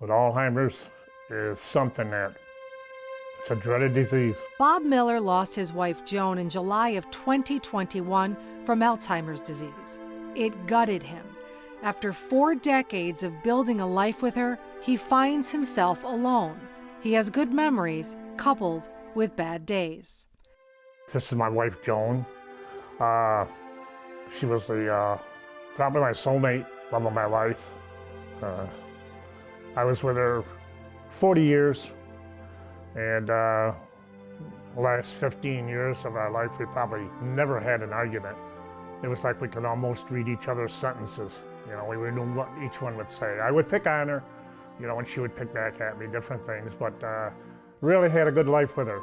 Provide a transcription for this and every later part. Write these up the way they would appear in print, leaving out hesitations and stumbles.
But Alzheimer's is something that, it's a dreaded disease. Bob Miller lost his wife Joan in July of 2021 from Alzheimer's disease. It gutted him. After 4 decades of building a life with her, he finds himself alone. He has good memories coupled with bad days. This is my wife, Joan. She was probably my soulmate, love of my life. I was with her 40 years, and the last 15 years of our life, we probably never had an argument. It was like we could almost read each other's sentences. You know, we knew what each one would say. I would pick on her, you know, and she would pick back at me, different things, but really had a good life with her.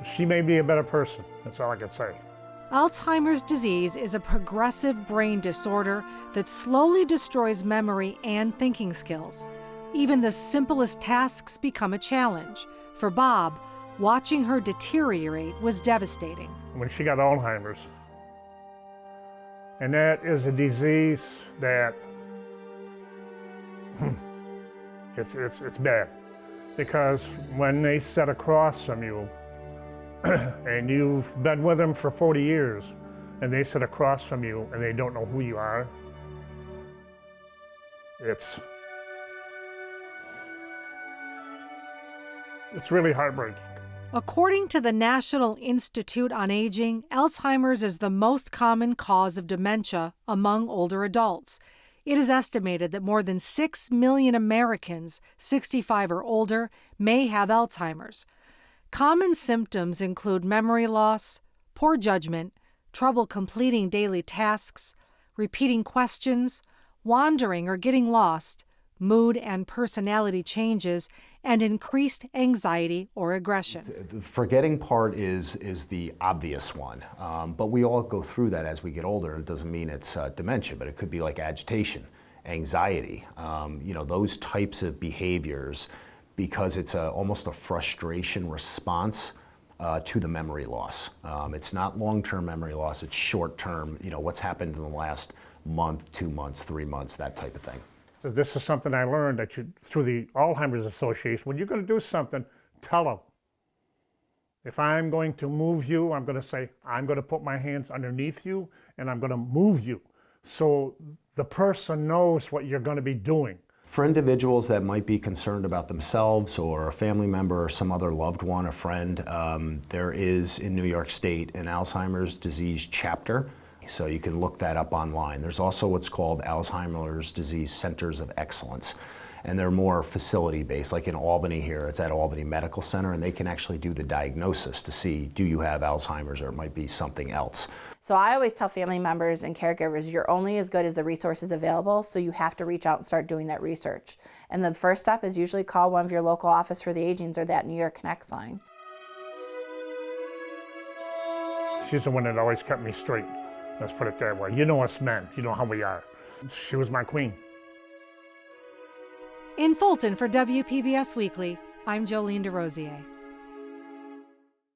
She made me a better person, that's all I could say. Alzheimer's disease is a progressive brain disorder that slowly destroys memory and thinking skills. Even the simplest tasks become a challenge. For Bob, watching her deteriorate was devastating. When she got Alzheimer's, and that is a disease that, it's bad. Because when they sit across from you, and you've been with them for 40 years, and they sit across from you and they don't know who you are, it's really heartbreaking. According to the National Institute on Aging, Alzheimer's is the most common cause of dementia among older adults. It is estimated that more than 6 million Americans 65 or older may have Alzheimer's. Common symptoms include memory loss, poor judgment, trouble completing daily tasks, repeating questions, wandering or getting lost, mood and personality changes, and increased anxiety or aggression. The forgetting part is the obvious one, but we all go through that as we get older. It doesn't mean it's dementia, but it could be like agitation, anxiety, those types of behaviors, because it's almost a frustration response to the memory loss. It's not long-term memory loss, it's short-term, what's happened in the last month, 2 months, 3 months, that type of thing. So this is something I learned through the Alzheimer's Association. When you're going to do something, tell them. If I'm going to move you, I'm going to say, I'm going to put my hands underneath you and I'm going to move you. So the person knows what you're going to be doing. For individuals that might be concerned about themselves or a family member or some other loved one, a friend, there is in New York State an Alzheimer's disease chapter, so you can look that up online. There's also what's called Alzheimer's Disease Centers of Excellence, and they're more facility-based, like in Albany here, it's at Albany Medical Center, and they can actually do the diagnosis to see, do you have Alzheimer's, or it might be something else. So I always tell family members and caregivers, you're only as good as the resources available, so you have to reach out and start doing that research. And the first step is usually call one of your local Office for the Agings or that New York Connects line. She's the one that always kept me straight. Let's put it that way. You know us men, you know how we are. She was my queen. In Fulton for WPBS Weekly, I'm Jolene DeRosier.